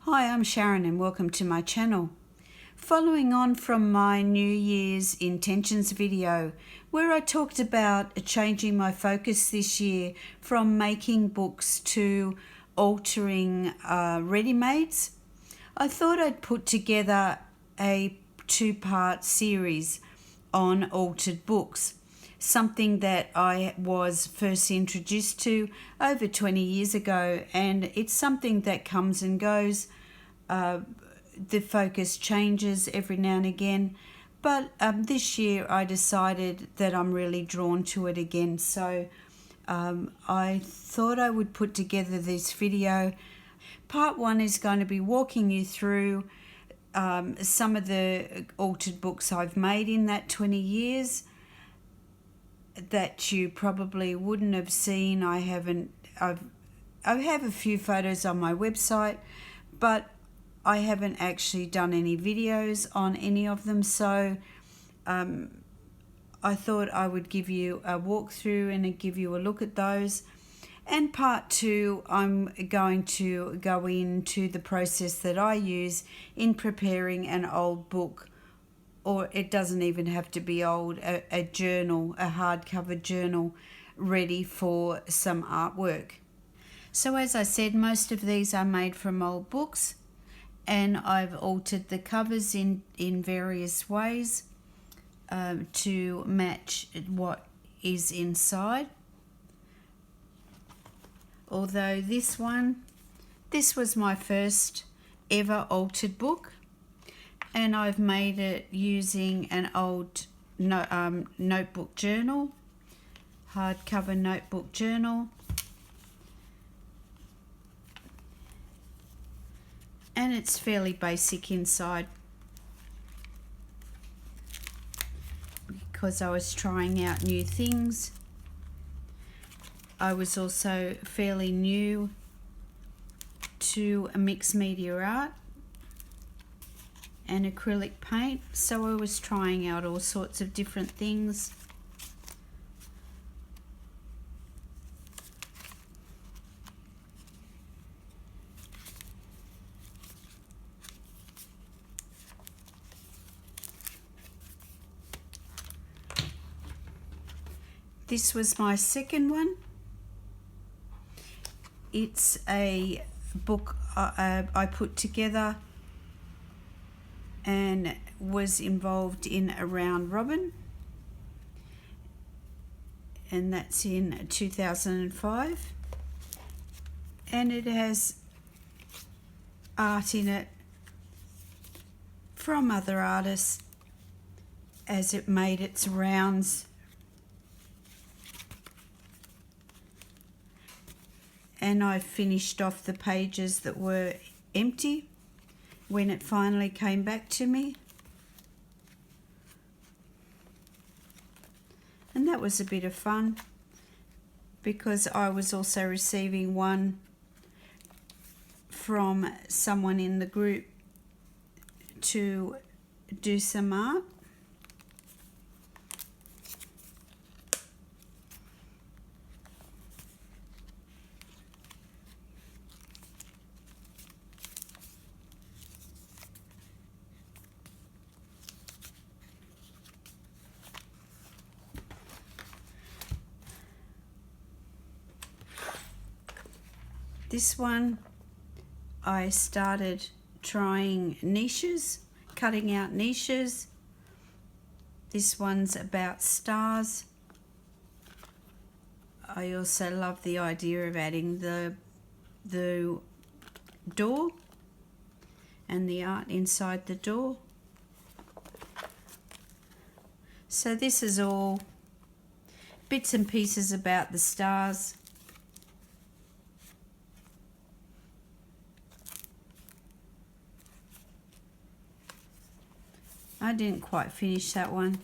Hi, I'm Sharon and welcome to my channel. Following on from my New Year's intentions video where I talked about changing my focus this year from making books to altering ready-mades, I thought I'd put together a two-part series on altered books, something that I was first introduced to over 20 years ago, and it's something that comes and goes. The focus changes every now and again, but this year I decided that I'm really drawn to it again, so I thought I would put together this video. Part one is going to be walking you through some of the altered books I've made in that 20 years that you probably wouldn't have seen. I have a few photos on my website, but I haven't actually done any videos on any of them, so I thought I would give you a walkthrough and give you a look at those. And part two, I'm going to go into the process that I use in preparing an old book, or it doesn't even have to be old, a journal, a hardcover journal ready for some artwork. So as I said, most of these are made from old books, and I've altered the covers in various ways to match what is inside. Although this was my first ever altered book, and I've made it using an old notebook journal, hardcover notebook journal. And it's fairly basic inside because I was trying out new things. I was also fairly new to a mixed media art and acrylic paint, so I was trying out all sorts of different things. This was my second one. It's a book I put together and was involved in a round robin, and that's in 2005, and it has art in it from other artists as it made its rounds. And I finished off the pages that were empty when it finally came back to me. And that was a bit of fun because I was also receiving one from someone in the group to do some art. This one, I started trying niches, cutting out niches. This one's about stars. I also love the idea of adding the door and the art inside the door. So this is all bits and pieces about the stars. I didn't quite finish that one.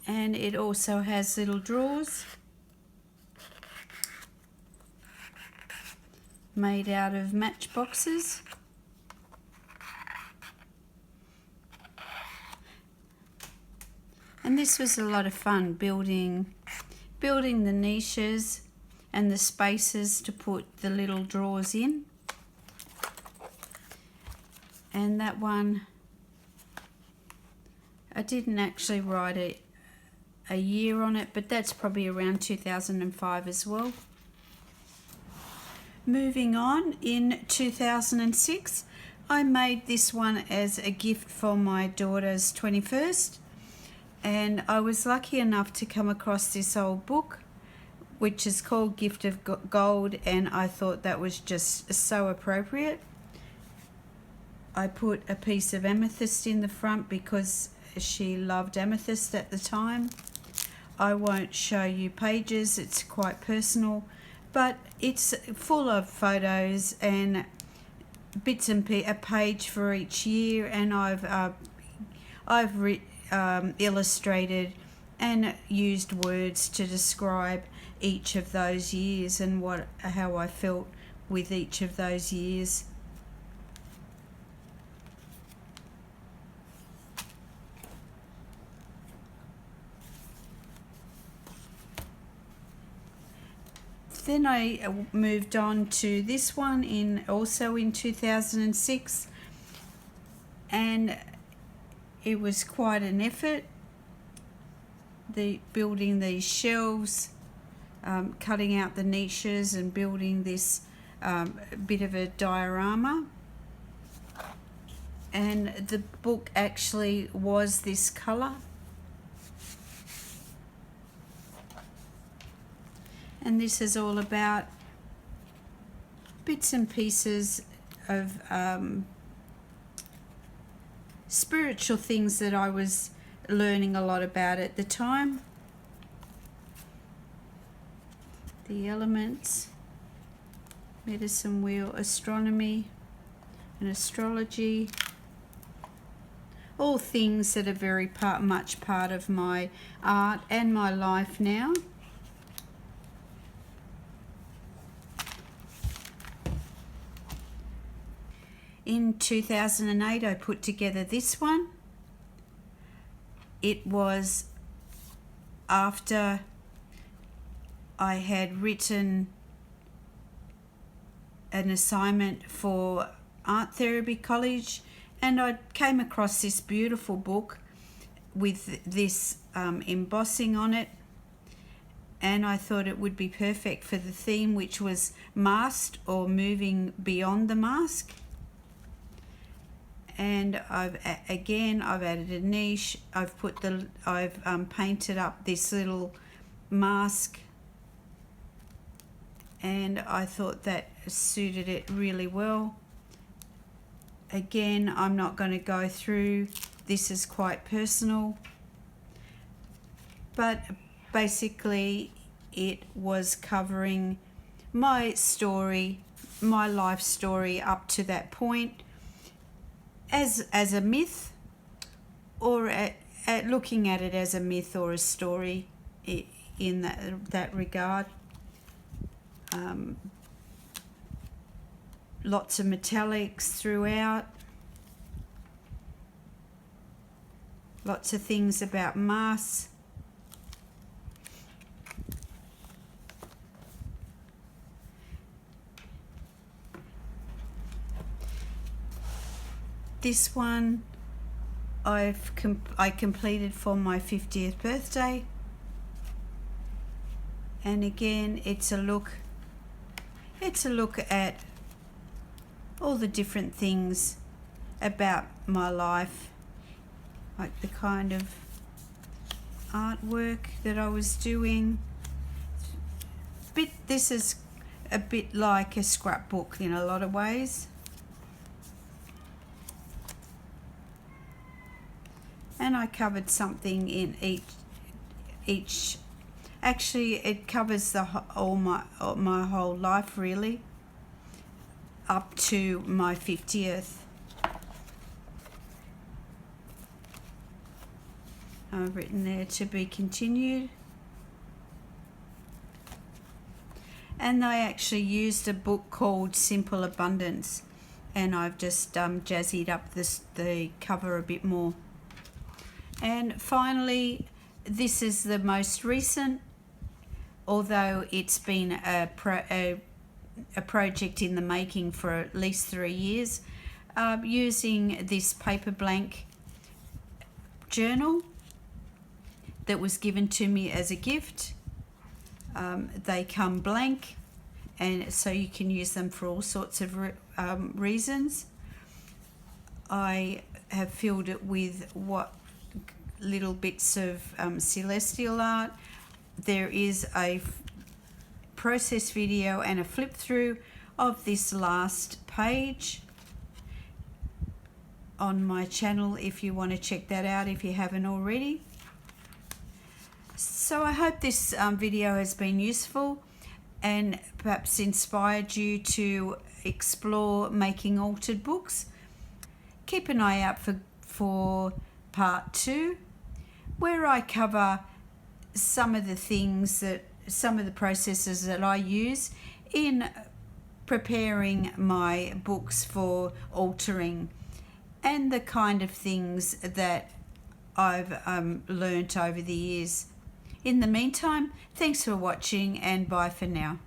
And it also has little drawers made out of matchboxes. And this was a lot of fun building the niches and the spaces to put the little drawers in. And that one, I didn't actually write a year on it, but that's probably around 2005 as well. Moving on, in 2006, I made this one as a gift for my daughter's 21st, and I was lucky enough to come across this old book, which is called Gift of Gold, and I thought that was just so appropriate. I put a piece of amethyst in the front because she loved amethyst at the time. I won't show you pages, it's quite personal, but it's full of photos and bits and a page for each year, and I've illustrated and used words to describe each of those years and how I felt with each of those years. Then I moved on to this one also in 2006, and it was quite an effort. Building these shelves, cutting out the niches and building this bit of a diorama. And the book actually was this colour. And this is all about bits and pieces of spiritual things that I was learning a lot about at the time. The elements, medicine wheel, astronomy and astrology. All things that are very much part of my art and my life now. In 2008, I put together this one. It was after I had written an assignment for art therapy college, and I came across this beautiful book with this embossing on it, and I thought it would be perfect for the theme, which was masked or moving beyond the mask. And I've added a niche. I've painted up this little mask, and I thought that suited it really well. Again, I'm not going to go through, this is quite personal, but basically it was covering my story, my life story up to that point, as a myth, or at looking at it as a myth or a story in that regard. Lots of metallics throughout, lots of things about mass. This one I completed for my 50th birthday, and again it's a look at all the different things about my life, like the kind of artwork that I was doing. This is a bit like a scrapbook in a lot of ways. And I covered something in each. Actually, it covers my whole life really, up to my 50th. I've written there to be continued. And I actually used a book called Simple Abundance, and I've just jazzied up the cover a bit more. And finally, this is the most recent. although it's been a project in the making for at least 3 years, using this paper blank journal that was given to me as a gift. They come blank, and so you can use them for all sorts of reasons. I have filled it with what little bits of celestial art. There is a process video and a flip through of this last page on my channel if you want to check that out if you haven't already. So I hope this video has been useful and perhaps inspired you to explore making altered books. Keep an eye out for part 2, where I cover some of the processes that I use in preparing my books for altering, and the kind of things that I've learnt over the years. In the meantime, thanks for watching, and bye for now.